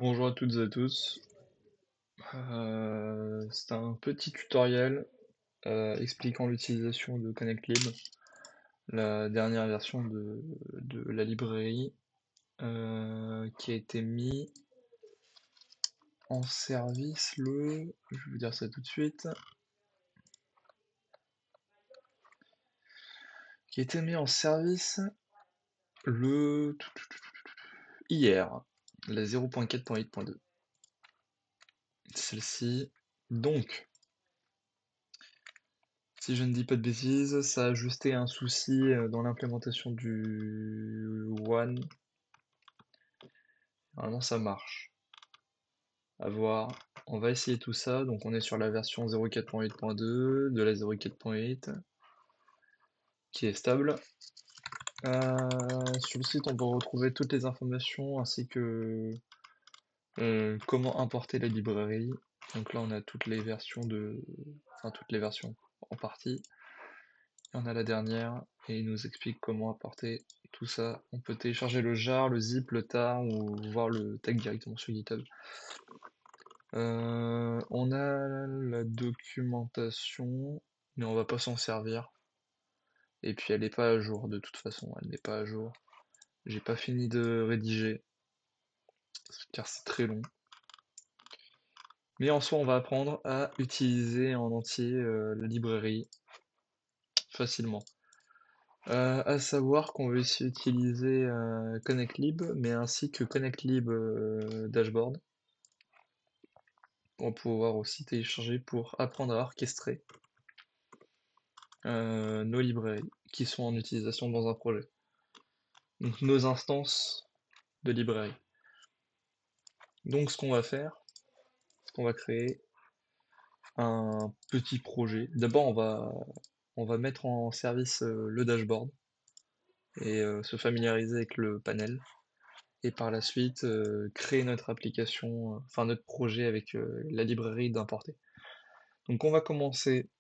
Bonjour à toutes et à tous. C'est un petit tutoriel expliquant l'utilisation de ConnectLib, la dernière version de la librairie qui a été mis en service je vais vous dire ça tout de suite, qui a été mis en service le hier, la 0.4.8.2. Celle-ci, donc, si je ne dis pas de bêtises, ça a ajusté un souci dans l'implémentation du One. Normalement ça marche. À voir. On va essayer tout ça. Donc on est sur la version 0.4.8.2 de la 0.4.8 qui est stable. Sur le site on peut retrouver toutes les informations ainsi que comment importer la librairie. Donc là on a toutes les versions enfin toutes les versions en partie. Et on a la dernière et il nous explique comment importer tout ça. On peut télécharger le jar, le zip, le tar ou voir le tag directement sur GitHub. On a la documentation, mais on va pas s'en servir. Et puis elle n'est pas à jour de toute façon, elle n'est pas à jour. J'ai pas fini de rédiger, car c'est très long. Mais en soi, on va apprendre à utiliser en entier la librairie facilement. À savoir qu'on va aussi utiliser ConnectLib, mais ainsi que ConnectLib Dashboard, pour pouvoir aussi télécharger pour apprendre à orchestrer nos librairies qui sont en utilisation dans un projet. Donc nos instances de librairie. Donc ce qu'on va faire, c'est qu'on va créer un petit projet. D'abord on va mettre en service le dashboard et se familiariser avec le panel. Et par la suite créer notre application, enfin notre projet avec la librairie d'importer. Donc on va commencer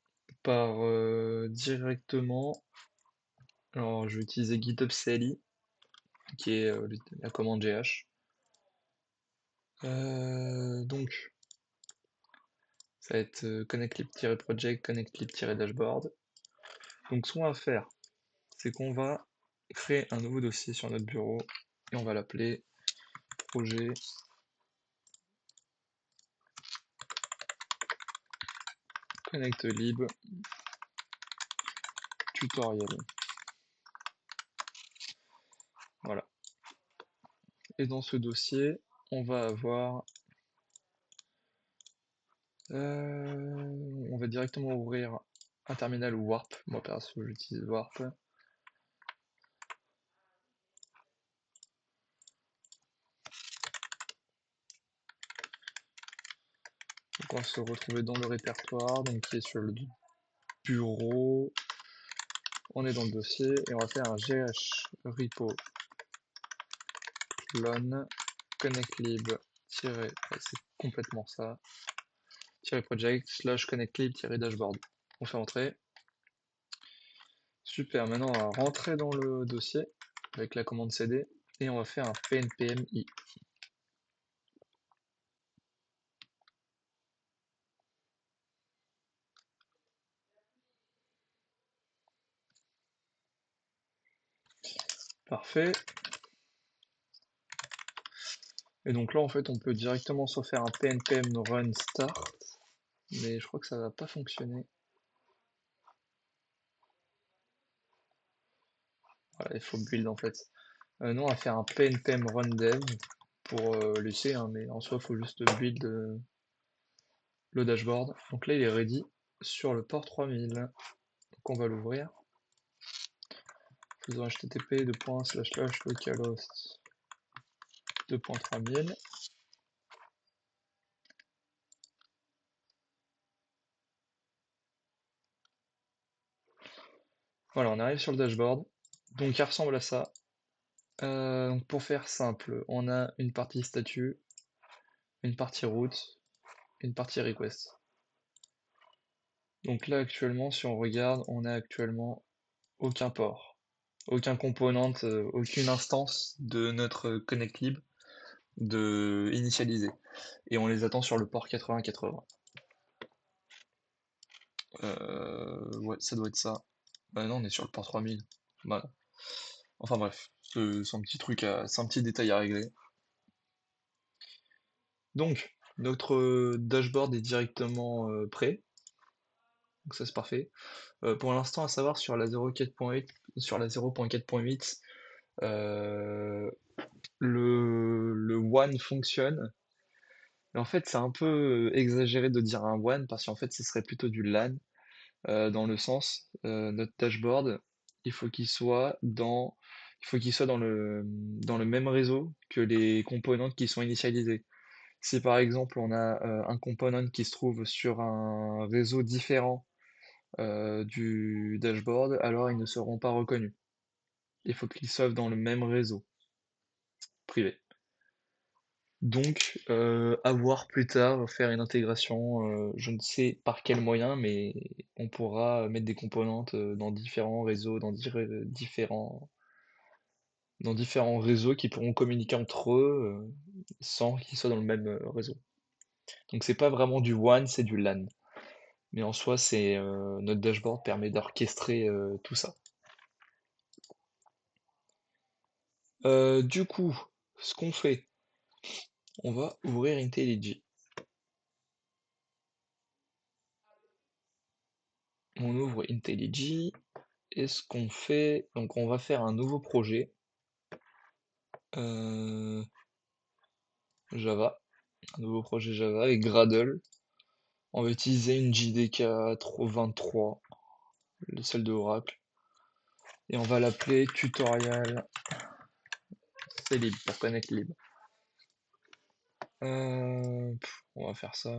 par directement, alors je vais utiliser GitHub CLI qui est la commande GH. Donc ça va être connectlib-project, connectlib-dashboard. Donc ce qu'on va faire, c'est qu'on va créer un nouveau dossier sur notre bureau et on va l'appeler projet connectlib tutoriel. Voilà. Et dans ce dossier, on va avoir... on va directement ouvrir un terminal ou Warp. Moi perso j'utilise Warp. Donc on va se retrouver dans le répertoire, donc qui est sur le bureau. On est dans le dossier et on va faire un gh repo clone connectlib c'est complètement ça, project slash connectlib-dashboard. On fait entrer. Super, maintenant on va rentrer dans le dossier avec la commande cd et on va faire un pnpmi. Parfait. Et donc là en fait on peut directement soit faire un pnpm run start, mais je crois que ça va pas fonctionner. Voilà, il faut build en fait. Non, on va faire un pnpm run dev pour laisser, hein, mais en soi il faut juste build le dashboard. Donc là il est ready sur le port 3000. Donc on va l'ouvrir. Faisons http localhost 2.3000. Voilà, on arrive sur le dashboard. Donc il ressemble à ça. Donc pour faire simple, on a une partie statut, une partie route, une partie request. Donc là actuellement, si on regarde, on a actuellement aucun port, aucun component, aucune instance de notre ConnectLib. de initialiser. Et on les attend sur le port 80-80. Ouais, ça doit être ça. Bah non, on est sur le port 3000. Voilà. Enfin bref, c'est un petit truc c'est un petit détail à régler. Donc, notre dashboard est directement prêt. Donc ça c'est parfait. Pour l'instant, à savoir sur la 0.4.8, sur la 0.4.8, euh, le WAN fonctionne. Mais en fait, c'est un peu exagéré de dire un WAN parce qu'en fait, ce serait plutôt du LAN dans le sens notre dashboard, il faut qu'il soit dans, il faut qu'il soit dans le même réseau que les components qui sont initialisés. Si par exemple on a un component qui se trouve sur un réseau différent du dashboard, alors ils ne seront pas reconnus. Il faut qu'ils soient dans le même réseau privé. Donc, à voir plus tard, faire une intégration, je ne sais par quel moyen, mais on pourra mettre des composantes dans différents réseaux, dans différents réseaux qui pourront communiquer entre eux sans qu'ils soient dans le même réseau. Donc c'est pas vraiment du WAN, c'est du LAN. Mais en soi, c'est notre dashboard permet d'orchestrer tout ça. Du coup, ce qu'on fait, on va ouvrir IntelliJ. On ouvre IntelliJ et ce qu'on fait, donc on va faire un nouveau projet Java, un nouveau projet Java avec Gradle. On va utiliser une JDK 23, celle de Oracle, et on va l'appeler tutorial clib pour connect lib. On va faire ça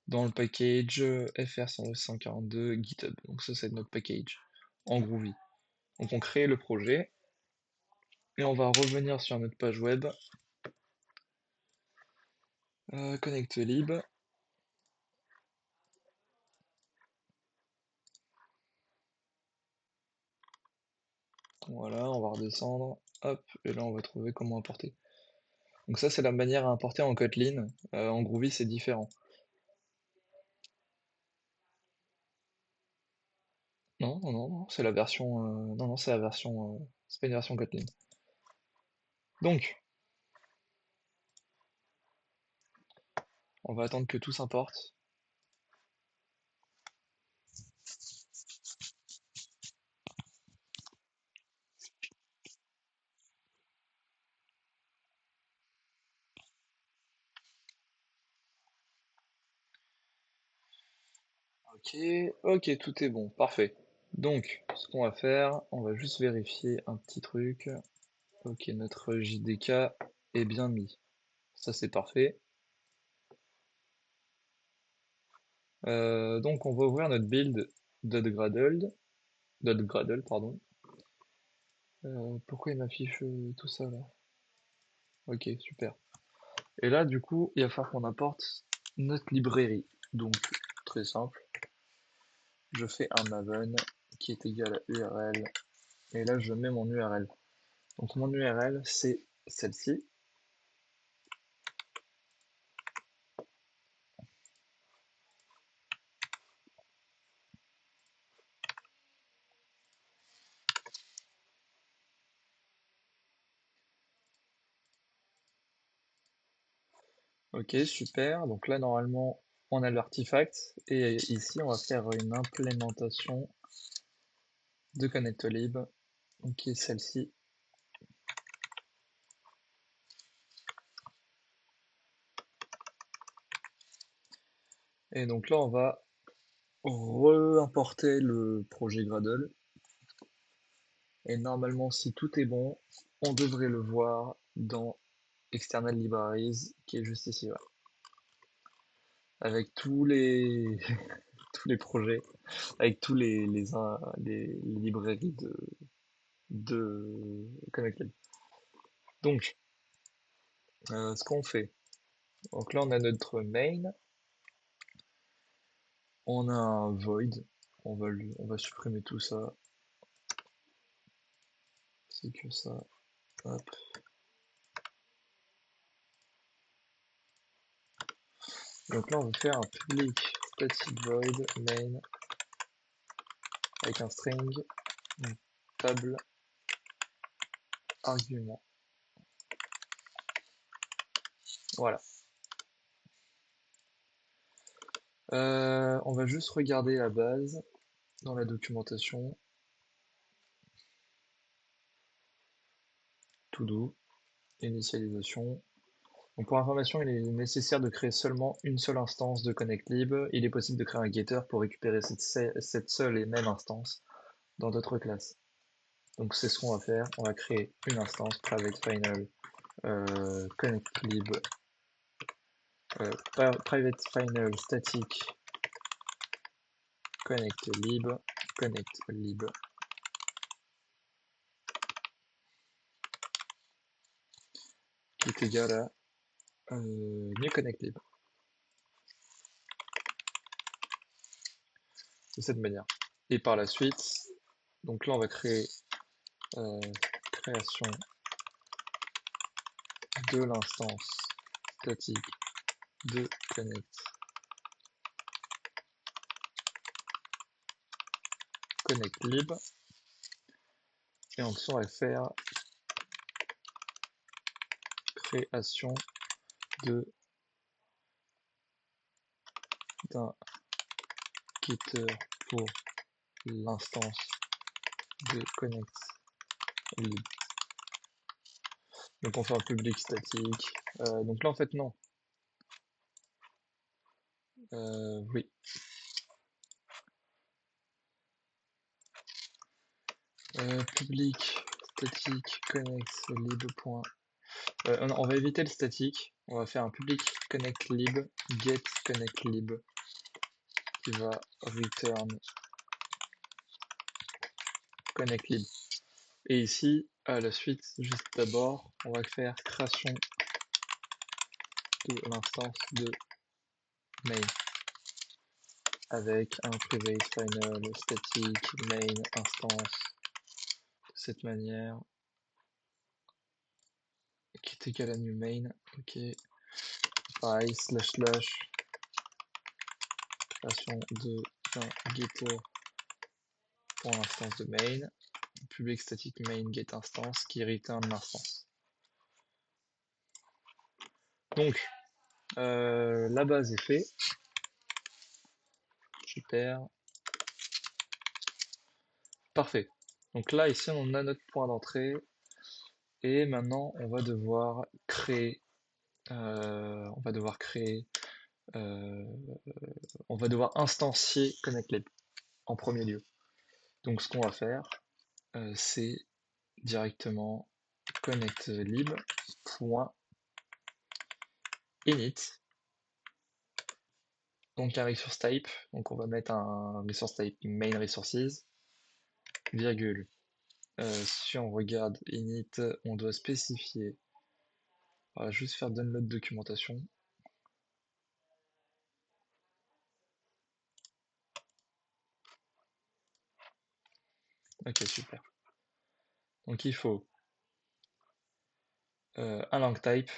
dans le package fr142 GitHub. Donc ça c'est notre package en Groovy. Donc on crée le projet et on va revenir sur notre page web, connect lib. Voilà, on va redescendre, hop, et là on va trouver comment importer. Donc ça c'est la manière à importer en Kotlin. En Groovy c'est différent. Non, non, non, non, c'est la version. Non, non, c'est la version. C'est pas une version Kotlin. Donc, on va attendre que tout s'importe. Ok, ok, tout est bon, parfait. Donc, ce qu'on va faire, on va juste vérifier un petit truc. Ok, notre JDK est bien mis. Ça, c'est parfait. Donc, on va ouvrir notre build .gradle, pardon. Pourquoi il m'affiche tout ça là? Ok, super. Et là, du coup, il va falloir qu'on apporte notre librairie. Donc, très simple. Je fais un maven qui est égal à URL. Et là, je mets mon URL. Donc, mon URL, c'est celle-ci. Ok, super. Donc là, normalement, on a l'artefact. Et ici, on va faire une implémentation de ConnectLib, qui est celle-ci. Et donc là, on va re-importer le projet Gradle. Et normalement, si tout est bon, on devrait le voir dans External Libraries, qui est juste ici, voilà. Avec tous les, tous les projets, avec tous les librairies de ConnectLib. Donc, ce qu'on fait, donc là on a notre main, on a un void, on va supprimer tout ça, c'est que ça, hop, Donc là, on va faire un public static void main avec un string table argument. Voilà. On va juste regarder la base dans la documentation. To do, initialisation. Donc pour information, il est nécessaire de créer seulement une seule instance de ConnectLib. Il est possible de créer un getter pour récupérer cette seule et même instance dans d'autres classes. Donc c'est ce qu'on va faire. On va créer une instance private final ConnectLib private final static ConnectLib qui est égal à new ConnectLib. De cette manière. Et par la suite, donc là on va créer création de l'instance statique de ConnectLib. Et en dessous on va faire création d'un getter pour l'instance de ConnectLib. Donc on fait un public statique. Donc là en fait non. Oui. Public statique ConnectLib. On va éviter le statique. On va faire un public ConnectLib get ConnectLib qui va return ConnectLib. Et ici, à la suite, juste d'abord, on va faire création de l'instance de main avec un private final static main instance de cette manière qui est égal à new main. Ok. Pareil, slash création d'un getter pour l'instance de main, public static main get instance qui return l'instance. Donc la base est faite. Super. Parfait. Donc là ici on a notre point d'entrée et maintenant on va devoir créer on va devoir instancier ConnectLib en premier lieu. Donc ce qu'on va faire c'est directement connectlib.init. Donc un resource type, donc on va mettre un resource type main resources, virgule. Si on regarde init, on doit spécifier. On va juste faire download documentation. Ok, super. Donc il faut un lang type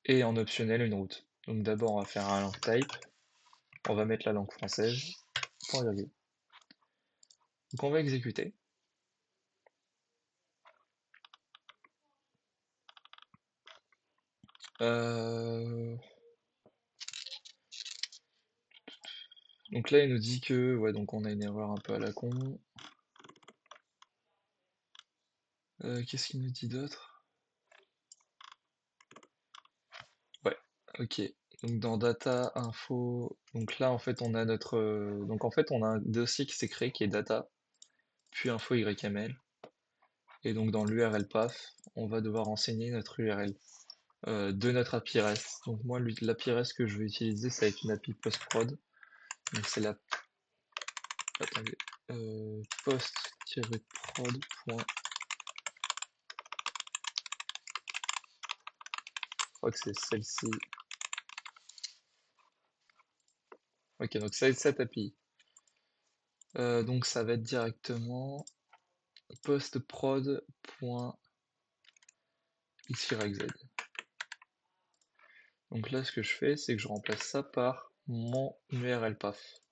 et en optionnel une route. Donc d'abord on va faire un lang type, on va mettre la langue française, point virgule. Donc on va exécuter. Donc là il nous dit que ouais donc on a une erreur un peu à la con. Qu'est-ce qu'il nous dit d'autre? Ouais, ok. Donc dans data info, donc là en fait on a notre donc en fait on a un dossier qui s'est créé qui est data, puis info yml. Et donc dans l'URL path, on va devoir renseigner notre URL de notre API REST. Donc moi l'API REST que je vais utiliser ça va être une API postprod. Donc c'est la attendez post-prod. Je crois que c'est celle-ci. Ok, donc ça va être cette API. Donc ça va être directement postprod.xyz. Donc là, ce que je fais, c'est que je remplace ça par mon URL path.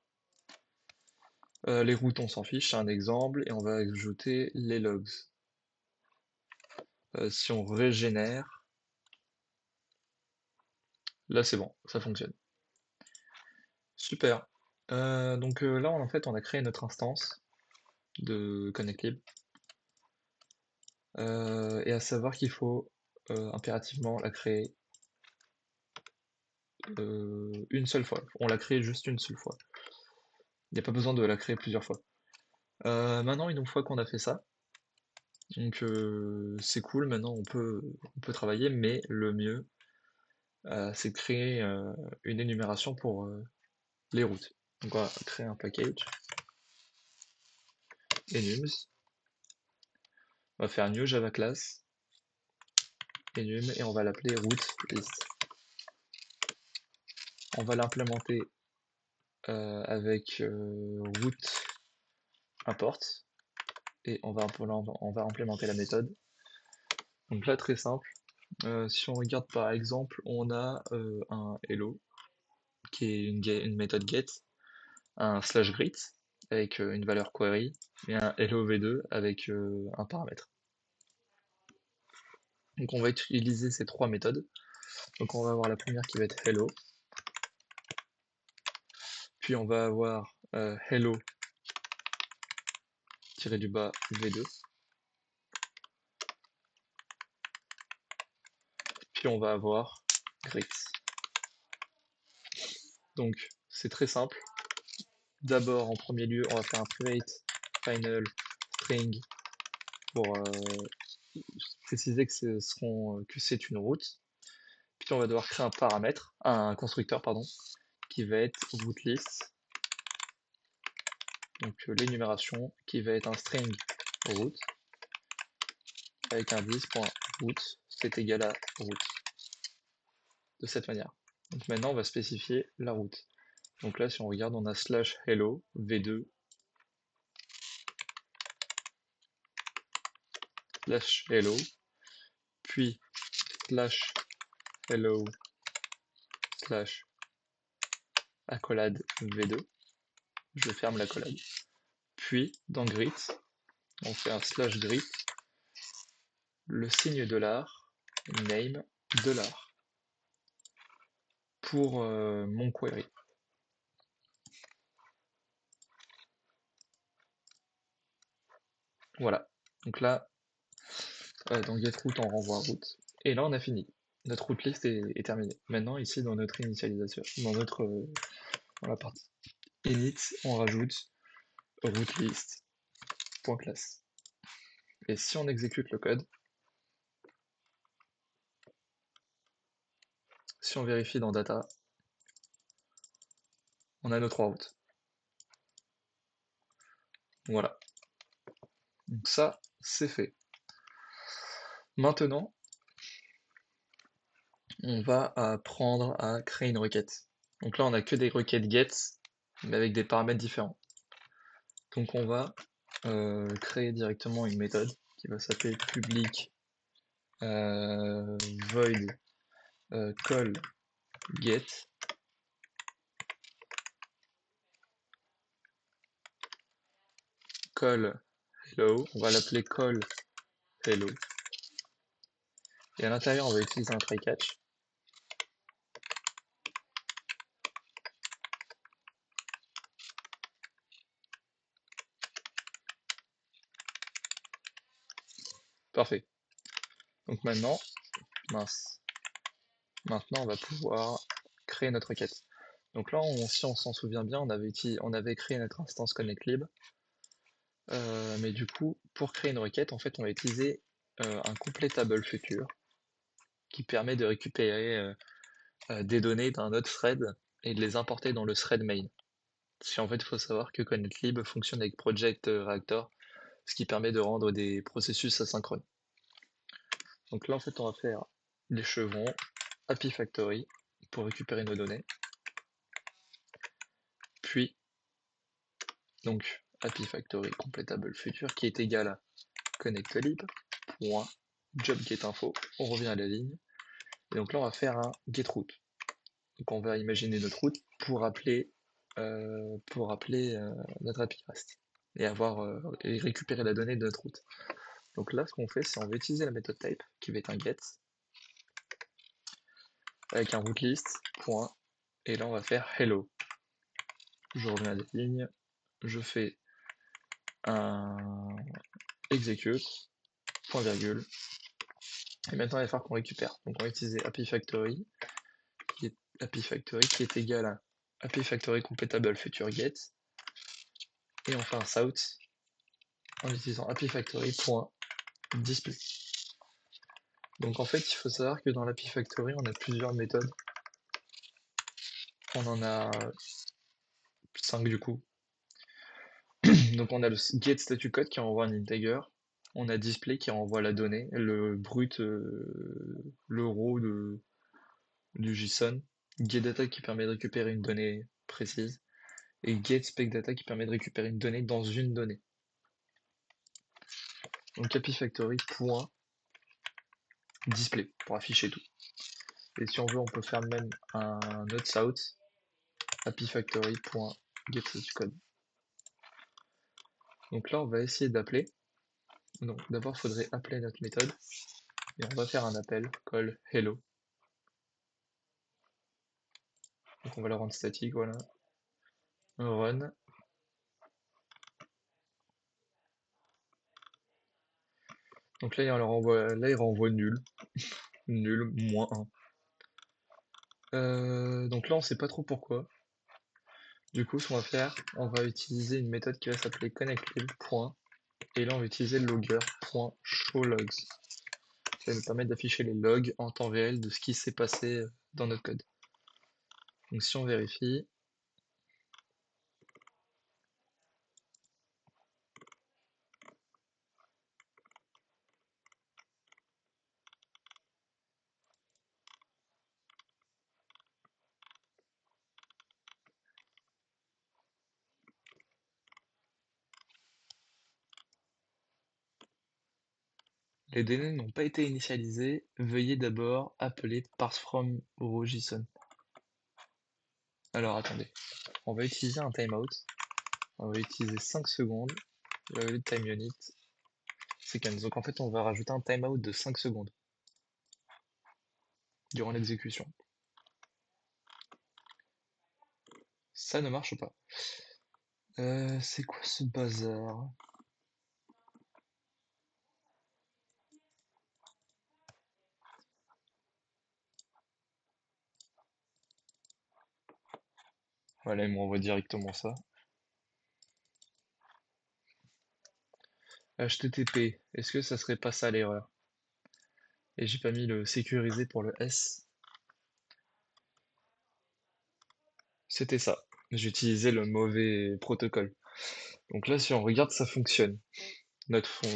Les routes, on s'en fiche, c'est un exemple, et on va ajouter les logs. Si on régénère, là c'est bon, ça fonctionne. Super. Donc là, en fait, on a créé notre instance de ConnectLib. Et à savoir qu'il faut impérativement la créer une seule fois. On la crée juste une seule fois. Il n'y a pas besoin de la créer plusieurs fois. Maintenant, une fois qu'on a fait ça, donc c'est cool, maintenant on peut travailler, mais le mieux, c'est de créer une énumération pour les routes. Donc on va créer un package, enums, on va faire new java class, enum, et on va l'appeler route list. On va l'implémenter avec route import, et on va implémenter la méthode. Donc là, très simple. Si on regarde par exemple, on a un hello, qui est une méthode get, un slash greet avec une valeur query, et un hello v2 avec un paramètre. Donc on va utiliser ces trois méthodes. Donc on va avoir la première qui va être hello, puis on va avoir hello du bas v2, puis on va avoir greet. Donc c'est très simple. D'abord, en premier lieu, on va faire un private final string pour préciser que c'est une route. Puis on va devoir créer un paramètre, un constructeur pardon, qui va être route list. Donc l'énumération qui va être un string route avec indice.route, c'est égal à route. De cette manière. Donc maintenant on va spécifier la route. Donc là si on regarde on a slash hello v2 slash hello puis slash hello slash accolade v2, je ferme l'accolade, puis dans greet on fait un slash greet, le signe $, name $, pour mon query. Voilà, donc là dans getRoute on renvoie route, et là on a fini. Notre route list est terminée. Maintenant ici dans notre initialisation, dans la partie init, on rajoute route list.class. Et si on exécute le code, si on vérifie dans data, on a nos trois routes. Voilà. Donc ça, c'est fait. Maintenant, on va apprendre à créer une requête. Donc là, on n'a que des requêtes get, mais avec des paramètres différents. Donc on va créer directement une méthode qui va s'appeler public void call get call hello, on va l'appeler call hello. Et à l'intérieur, on va utiliser un try catch. Parfait. Donc maintenant, maintenant on va pouvoir créer notre requête. Donc là, si on s'en souvient bien, on avait créé notre instance ConnectLib. Mais du coup, pour créer une requête, en fait, on va utiliser un completable future qui permet de récupérer des données d'un autre thread et de les importer dans le thread main. Si en fait, il faut savoir que ConnectLib fonctionne avec Project Reactor, ce qui permet de rendre des processus asynchrones. Donc là, en fait, on va faire les chevrons Happy Factory pour récupérer nos données. Puis, donc, Happy Factory completable future qui est égal à connectlib.jobGetInfo. On revient à la ligne. Et donc là, on va faire un getRoute. Donc on va imaginer notre route pour appeler, notre API REST et et récupérer la donnée de notre route. Donc là, ce qu'on fait, c'est on va utiliser la méthode type qui va être un get avec un route list, point, et là on va faire hello. Je reviens à des lignes, je fais un execute, point virgule, et maintenant il va falloir qu'on récupère. Donc on va utiliser API Factory, qui est égal à API Factory completable future get, et on fait un south en utilisant API Factory point display. Donc en fait, il faut savoir que dans l'API Factory, on a plusieurs méthodes. On en a 5 du coup. Donc on a le get statue code qui envoie un integer. On a display qui renvoie la donnée, le brut, le raw du JSON. Get data qui permet de récupérer une donnée précise. Et get spec data qui permet de récupérer une donnée dans une donnée. Donc API Factory point display pour afficher tout. Et si on veut, on peut faire même un autre south API Factory point get statue code. Donc là, on va essayer d'appeler. Donc d'abord, il faudrait appeler notre méthode. Et on va faire un appel call hello. Donc on va le rendre statique, voilà. Run. Donc là, il renvoie nul. Nul, moins 1. Donc là, on sait pas trop pourquoi. Du coup, ce qu'on va faire, on va utiliser une méthode qui va s'appeler connectlib. Et là, on va utiliser le logger.showlogs. Ça va nous permettre d'afficher les logs en temps réel de ce qui s'est passé dans notre code. Donc si on vérifie, les données n'ont pas été initialisées. Veuillez d'abord appeler parsefrom row.json. Alors attendez, on va utiliser un timeout. On va utiliser 5 secondes. Le time unit seconds. Donc en fait, on va rajouter un timeout de 5 secondes durant l'exécution. Ça ne marche pas. C'est quoi ce bazar? Voilà, il m'envoie directement ça. HTTP, est-ce que ça serait pas ça l'erreur? Et j'ai pas mis le sécurisé pour le S. C'était ça. J'utilisais le mauvais protocole. Donc là, si on regarde, ça fonctionne.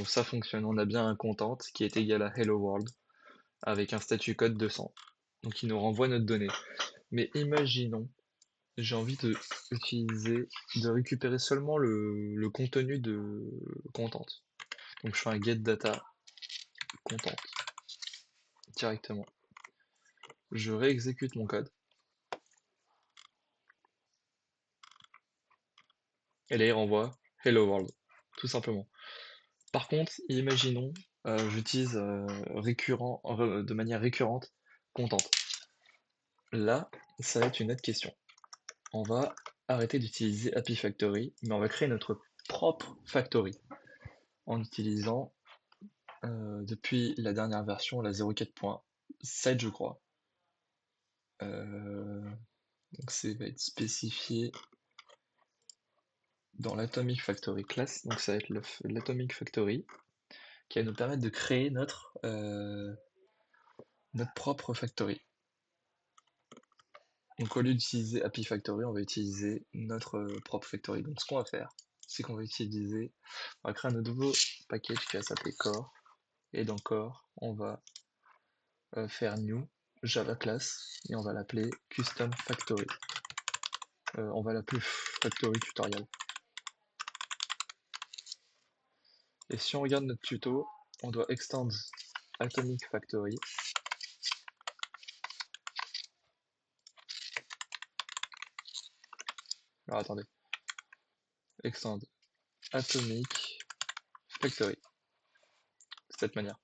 Ça fonctionne. On a bien un content qui est égal à hello world avec un statut code 200. Donc il nous renvoie notre donnée. Mais imaginons, j'ai envie de récupérer seulement le contenu de content. Donc je fais un get data content directement. Je réexécute mon code. Et là il renvoie hello world, tout simplement. Par contre, imaginons, j'utilise de manière récurrente content. Là, ça va être une autre question. On va arrêter d'utiliser API Factory, mais on va créer notre propre factory en utilisant depuis la dernière version, la 04.7 je crois. Donc ça va être spécifié dans l'Atomic Factory class, donc ça va être l'Atomic Factory qui va nous permettre de créer notre propre factory. Donc au lieu d'utiliser API Factory, on va utiliser notre propre factory. Donc ce qu'on va faire, c'est qu'on va on va créer un nouveau package qui va s'appeler core. Et dans core, on va faire new Java class et on va l'appeler custom factory. On va l'appeler factory tutorial. Et si on regarde notre tuto, on doit extend atomic factory Alors attendez, extend atomic factory, de cette manière.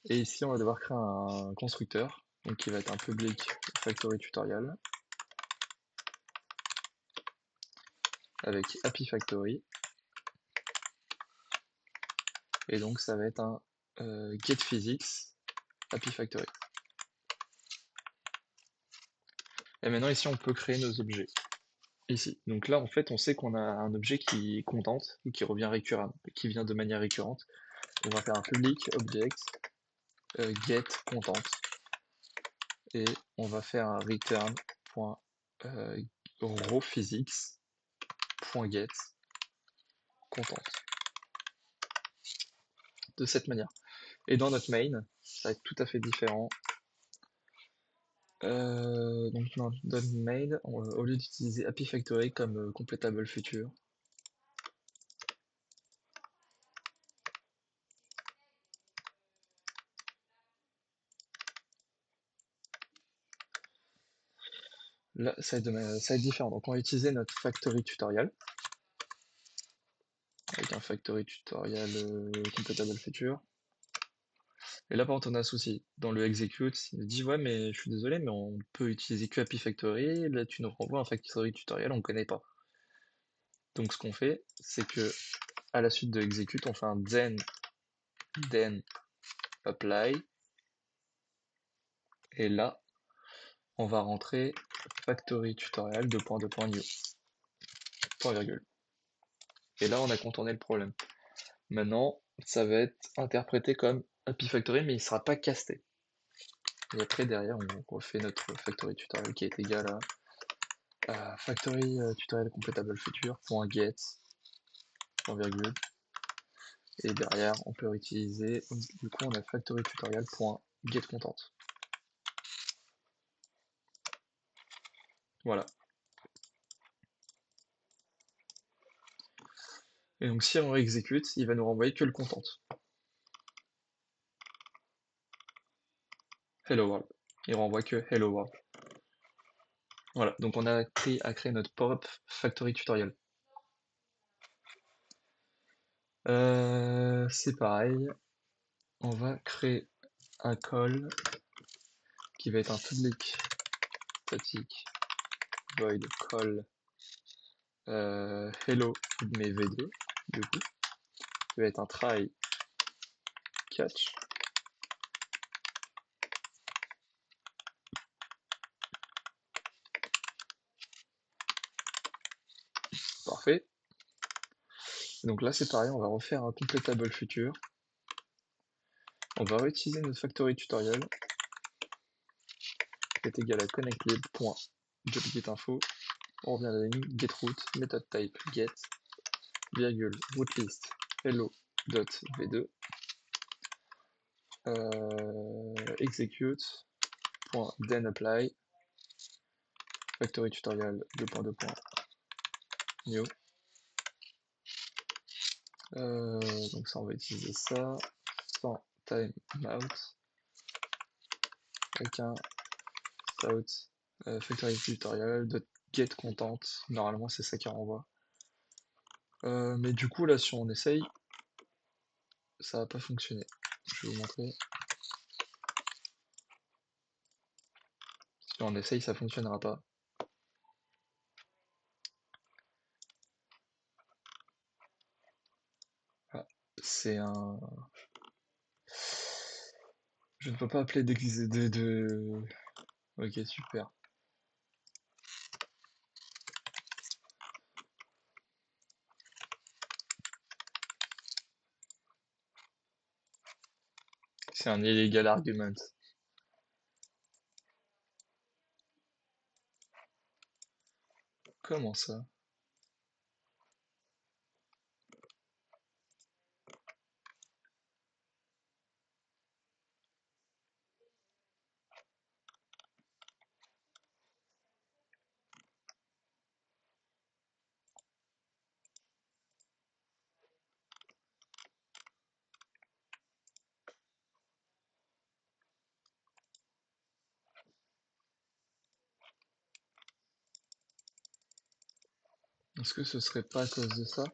Et ici, on va devoir créer un constructeur, donc qui va être un public factory tutorial, avec API Factory, et donc ça va être un getPhysics API Factory. Et maintenant ici on peut créer nos objets. Ici. Donc là en fait on sait qu'on a un objet qui est content ou qui revient récurrent, qui vient de manière récurrente. On va faire un public object get content et on va faire un return.rowPhysics.get content. De cette manière. Et dans notre main, ça va être tout à fait différent. Donc dans notre main, au lieu d'utiliser API Factory comme completable future, là ça va être différent. Donc on va utiliser notre factory tutorial avec un factory tutorial completable future. Et là par contre on a un souci. Dans le execute, il nous dit ouais mais je suis désolé mais on peut utiliser que API Factory, là tu nous renvoies un factory tutorial, on connaît pas. Donc ce qu'on fait, c'est que à la suite de execute, on fait un then apply, et là on va rentrer factory tutorial new, point virgule. Et là on a contourné le problème. Maintenant ça va être interprété comme API Factory mais il sera pas casté. Et après derrière on refait notre factory tutorial qui est égal à factory tutorial completable future point get point virgule. Et derrière on peut utiliser, du coup on a factory tutorial point get content. Voilà. Et donc si on exécute, il va nous renvoyer que le content. Hello world. Il renvoie que hello world. Voilà, donc on a appris à créer notre pop factory tutorial. C'est pareil, on va créer un call qui va être un public statique void call hello mais v2 du coup, qui va être un try catch. Parfait. Donc là c'est pareil, on va refaire un completable future. On va réutiliser notre factory tutorial qui est égal à connectlib.getInfo. On revient à la ligne getRoot, method type get, virgule, rootlist hello.v2, execute, point then apply, factory tutorial 2.2. New. Donc ça on va utiliser ça, sans timeout, avec un out factory tutorial get content, normalement c'est ça qui renvoie. Mais du coup là si on essaye, ça va pas fonctionner. Je vais vous montrer. Si on essaye, ça fonctionnera pas. Ah, c'est un... Je ne peux pas appeler de... Ok, super. C'est un illegal argument. Comment ça? Est-ce que ce serait pas à cause de ça?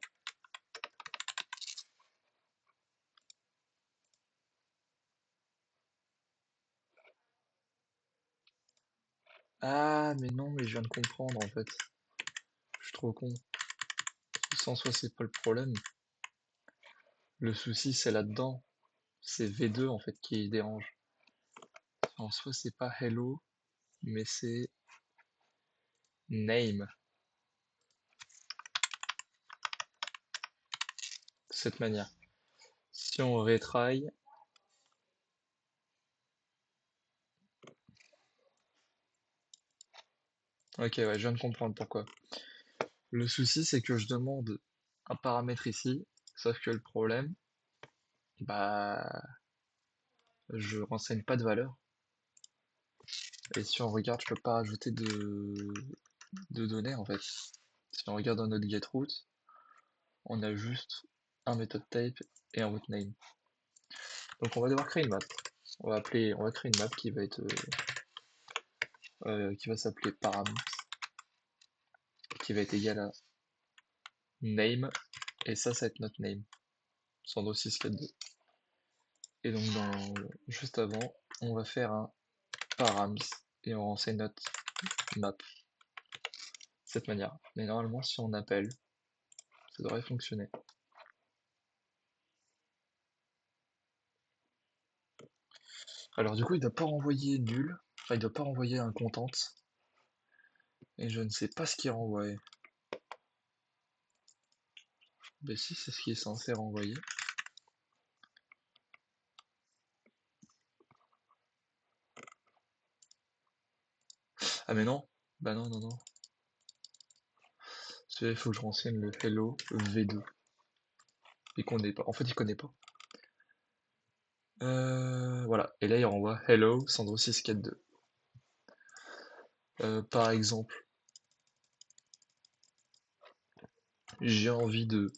Ah, mais non, mais je viens de comprendre en fait. Je suis trop con. Ça, en soi, c'est pas le problème. Le souci, c'est là-dedans. C'est V2 en fait qui dérange. En soi, c'est pas hello, mais c'est name. De cette manière. Si on retry, ok, ouais, je viens de comprendre pourquoi. Le souci, c'est que je demande un paramètre ici, sauf que le problème, bah, je renseigne pas de valeur. Et si on regarde, je peux pas rajouter de données en fait. Si on regarde dans notre getRoot, on a juste un method type et un route name. Donc on va devoir créer une map. On va créer une map qui va être qui va s'appeler param, qui va être égal à name, et ça va être notre name, Sandro 642. Et donc juste avant, on va faire un params et on renseigne notre map de cette manière. Mais normalement, si on appelle, ça devrait fonctionner. Alors du coup, il doit pas renvoyer nul, enfin il doit pas renvoyer un content, et je ne sais pas ce qu'il renvoie. Mais si, c'est ce qui est censé renvoyer. Ah mais non, bah non, non, non. Il faut que je renseigne le hello v2. Il connaît pas. En fait, il connaît pas. Voilà. Et là, il renvoie hello Sandro 642. Par exemple, j'ai envie de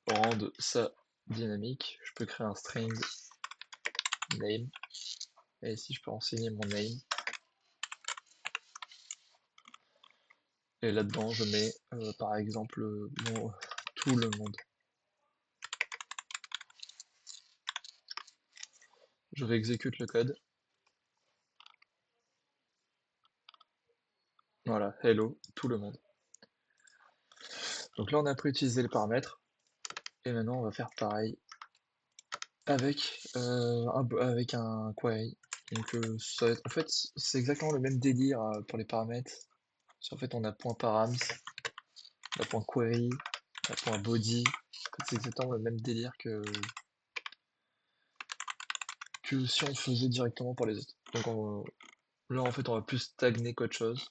rendre ça dynamique. Je peux créer un string name. Et ici, je peux renseigner mon name. Et là-dedans, je mets par exemple tout le monde. Je réexécute le code. Voilà, hello, tout le monde. Donc là, on a pu utiliser les paramètres. Et maintenant, on va faire pareil avec, avec un query. Donc, en fait, c'est exactement le même délire pour les paramètres. En fait, on a .params, on a .query, on a .body. C'est exactement le même délire que si on faisait directement pour les autres. Donc, là, en fait, on va plus stagner qu'autre chose.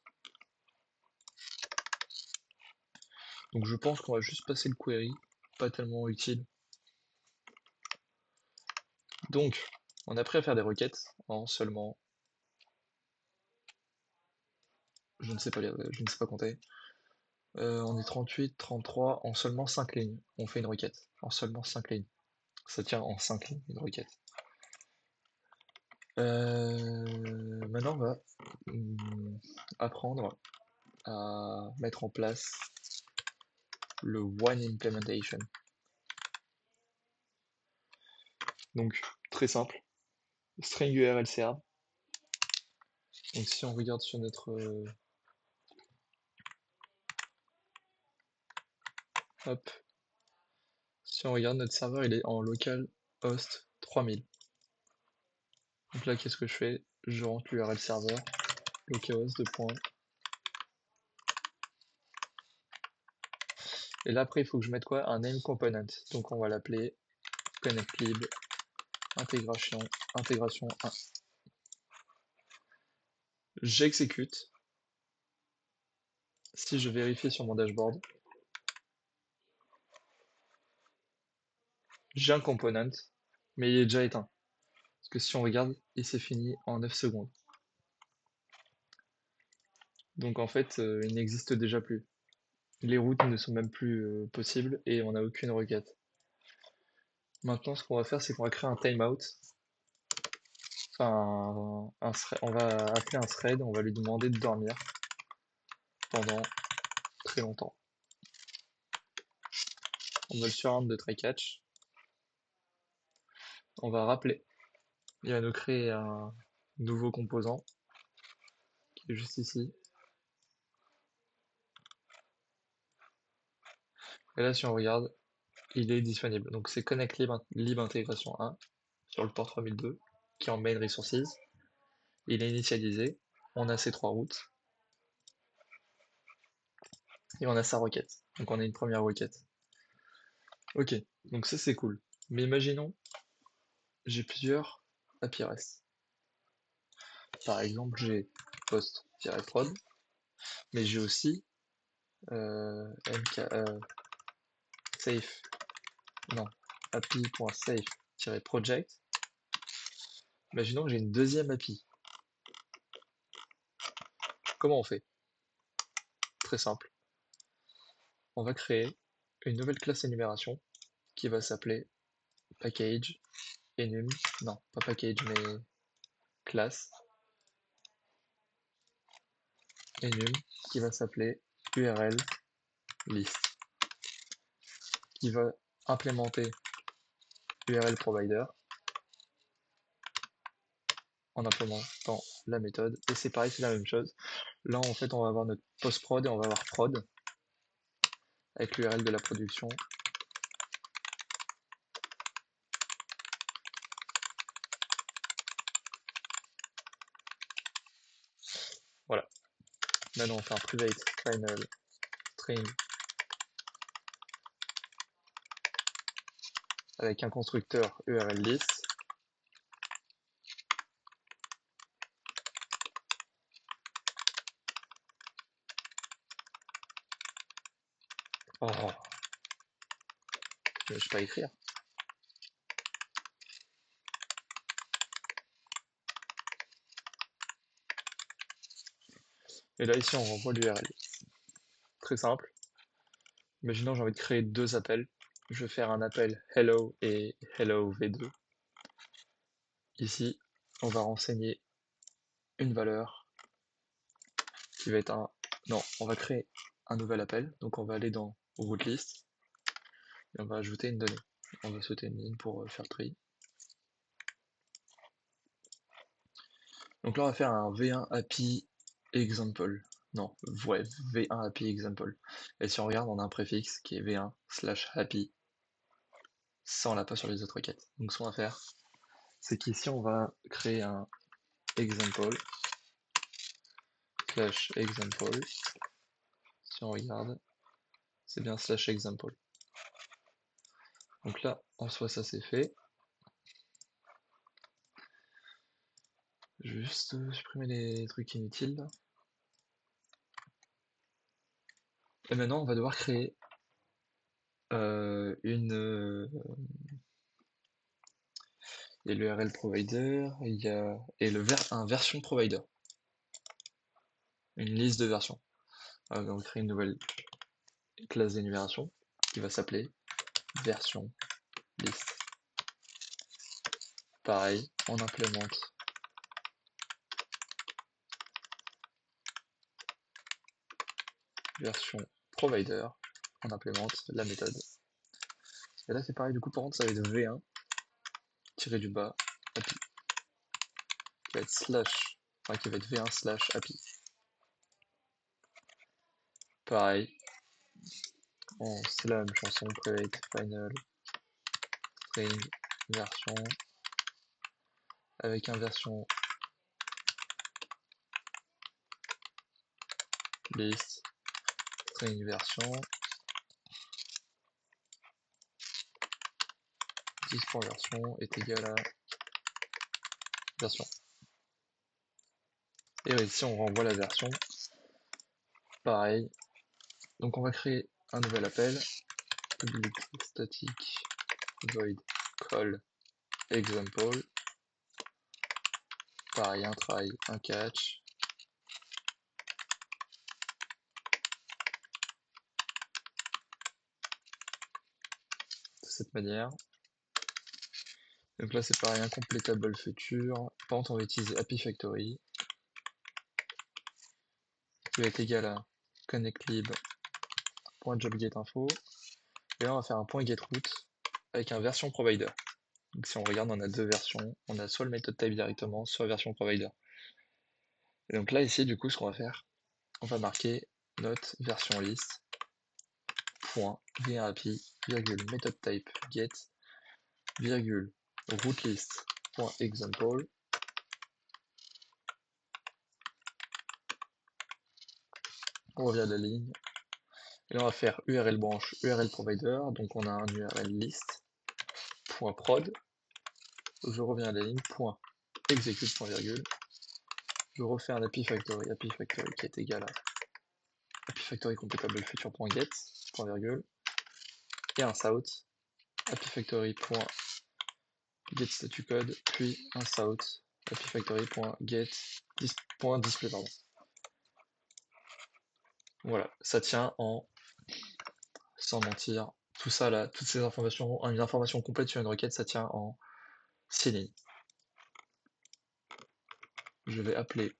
Donc, je pense qu'on va juste passer le query, pas tellement utile. Donc, on a appris à faire des requêtes en seulement, je ne sais pas compter. On est 38, 33, en seulement 5 lignes. On fait une requête. En seulement 5 lignes. Ça tient en 5 lignes, une requête. Maintenant, on va apprendre à mettre en place le one implementation. Donc, très simple. String URL serve. Donc, si on regarde sur notre hop, si on regarde notre serveur, il est en localhost 3000. Donc là, qu'est-ce que je fais? Je rentre l'URL serveur, localhost 2. Et là, après, il faut que je mette quoi? Un name component. Donc, on va l'appeler connectlib intégration 1. J'exécute. Si je vérifie sur mon dashboard, j'ai un component, mais il est déjà éteint. Parce que si on regarde, il s'est fini en 9 secondes. Donc en fait, il n'existe déjà plus. Les routes ne sont même plus possibles et on n'a aucune requête. Maintenant, ce qu'on va faire, c'est qu'on va créer un timeout. Enfin, on va appeler un thread, on va lui demander de dormir pendant très longtemps. on va le surround de try catch. On va rappeler. Il va nous créer un nouveau composant qui est juste ici. Et là, si on regarde, il est disponible. Donc c'est connect lib intégration 1 sur le port 3002 qui est en main resources. Il est initialisé. On a ces trois routes. Et on a sa requête. Donc on a une première requête. Ok, donc ça c'est cool. Mais imaginons, j'ai plusieurs API REST. Par exemple, j'ai post-prod, mais j'ai aussi safe, non, api.safe-project. Imaginons que j'ai une deuxième API. Comment on fait? Très simple. On va créer une nouvelle classe énumération qui va s'appeler package enum, non, pas package, mais classe enum qui va s'appeler URL list, qui va implémenter URL provider en implémentant la méthode. Et c'est pareil, c'est la même chose. Là, en fait, on va avoir notre post-prod et on va avoir prod avec l'URL de la production. Voilà. Maintenant, on fait un private final string avec un constructeur URL list. Oh, je ne sais pas écrire. Et là, ici, on renvoie l'URL. Très simple. Imaginons j'ai envie de créer deux appels. Je vais faire un appel hello et hello v2. Ici, on va renseigner une valeur qui va être un... Non, on va créer un nouvel appel. Donc on va aller dans route list et on va ajouter une donnée. On va sauter une ligne pour faire le tri. Donc là, on va faire un v1 API example. Non, ouais, v1 API example. Et si on regarde, on a un préfixe qui est v1/API. Ça, on l'a pas sur les autres requêtes. Donc ce qu'on va faire, c'est qu'ici, on va créer un example /example. Si on regarde, c'est bien /example. Donc là, en soi, ça c'est fait. Juste supprimer les trucs inutiles. Et maintenant, on va devoir créer une... il y a l'URL provider, il y a un version provider. Une liste de versions. On va créer une nouvelle classe d'énumération qui va s'appeler version list. Pareil, on implémente version provider, on implémente la méthode. Et là c'est pareil, du coup par contre ça va être v1 tiré du bas API qui va être slash, enfin qui va être v1/API. Pareil, en slam chanson private final string version avec un version list string version 10.version est égal à version. Et ici on renvoie la version. Pareil. Donc on va créer un nouvel appel. Public static void call example. Pareil, un try, un catch. De cette manière. Donc là c'est pareil, un completable future. Par contre on va utiliser API Factory qui va être égal à connectlib.jobGetInfo Et là, on va faire un point getRoute avec un version provider. Donc si on regarde, on a deux versions. On a soit le method type directement, soit version provider. Et donc là, ici, du coup, ce qu'on va faire, on va marquer notre version list point VAPI, virgule method type get, virgule route list point example. On revient à la ligne. Et là, on va faire URL branch, URL provider. Donc on a un URL list point prod. Je reviens à la ligne point execute point virgule. Je refais un API Factory qui est égal à API Factory completable future.get, point virgule, et un south, API Factory.get statut code, puis un south, API Factory.get display, pardon. Voilà, ça tient en, sans mentir, tout ça là, toutes ces informations, une information complète sur une requête, ça tient en 6 lignes. Je vais appeler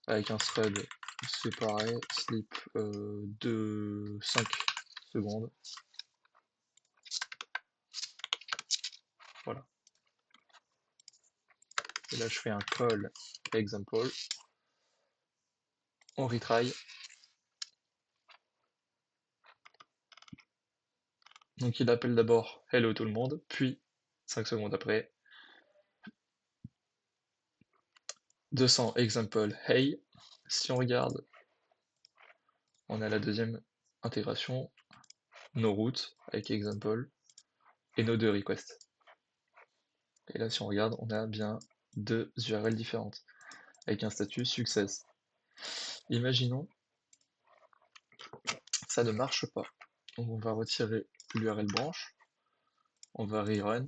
avec un thread séparé, sleep de 5 secondes. Voilà. Et là, je fais un call example. On retry. Donc il appelle d'abord hello tout le monde, puis 5 secondes après 200 example hey. Si on regarde, on a la deuxième intégration, nos routes avec example et nos deux requests. Et là, si on regarde, on a bien deux URL différentes avec un statut success. Imaginons ça ne marche pas. Donc on va retirer l'URL branch, on va rerun.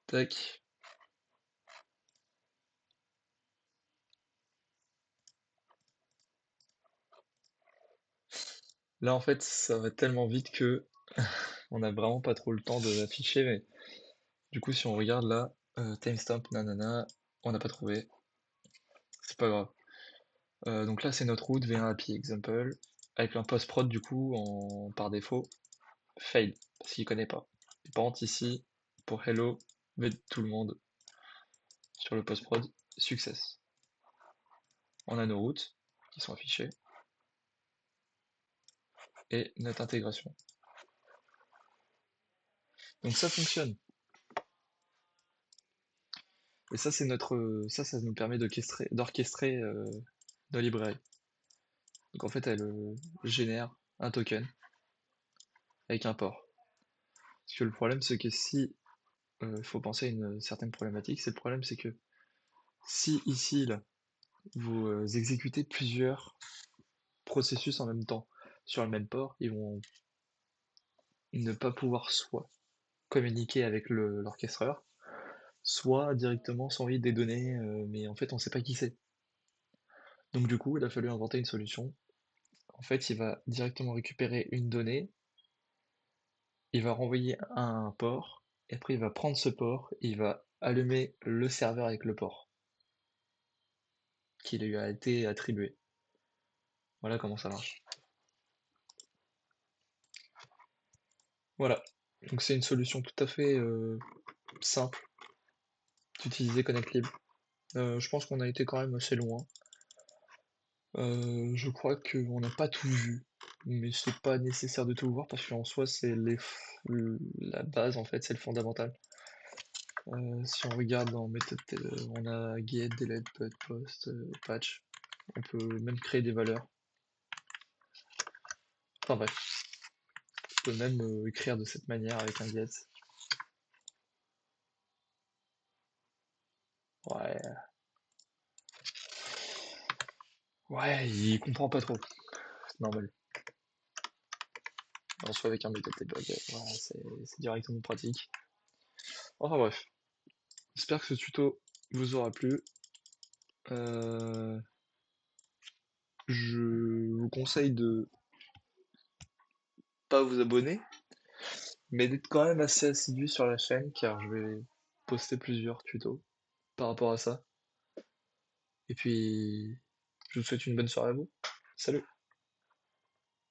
Tac. Là en fait ça va tellement vite que on n'a vraiment pas trop le temps de l'afficher, mais du coup si on regarde là, timestamp nanana, on n'a pas trouvé, c'est pas grave. Donc là c'est notre route v1 API example, avec un post-prod du coup par défaut, fail, parce qu'il connaît pas. Et par contre ici, pour hello, met tout le monde sur le post-prod, success. On a nos routes qui sont affichées, et notre intégration. Donc ça fonctionne. Et ça c'est ça nous permet d'orchestrer nos librairies. Donc en fait elle génère un token avec un port. Parce que le problème c'est que si faut penser à une certaine problématique, c'est le problème c'est que si ici là, vous exécutez plusieurs processus en même temps sur le même port, ils vont ne pas pouvoir soit communiquer avec l'orchestreur, soit directement s'envoyer des données, mais en fait on sait pas qui c'est. Donc du coup il a fallu inventer une solution. En fait il va directement récupérer une donnée, il va renvoyer à un port, et après il va prendre ce port, et il va allumer le serveur avec le port qui lui a été attribué. Voilà comment ça marche. Voilà, donc c'est une solution tout à fait simple d'utiliser ConnectLib. Je pense qu'on a été quand même assez loin. Je crois qu'on n'a pas tout vu, mais c'est pas nécessaire de tout voir parce qu'en soi c'est la base en fait, c'est le fondamental. Si on regarde dans méthode, on a get, delete, put, post, patch. On peut même créer des valeurs. Enfin bref, on peut même écrire de cette manière avec un get. Ouais. Ouais, il comprend pas trop. C'est normal. En soit avec un méthode debug, ouais, c'est directement pratique. Enfin bref. J'espère que ce tuto vous aura plu. Je vous conseille de pas vous abonner, mais d'être quand même assez assidu sur la chaîne car je vais poster plusieurs tutos par rapport à ça. Et puis Je vous souhaite une bonne soirée à vous. Salut!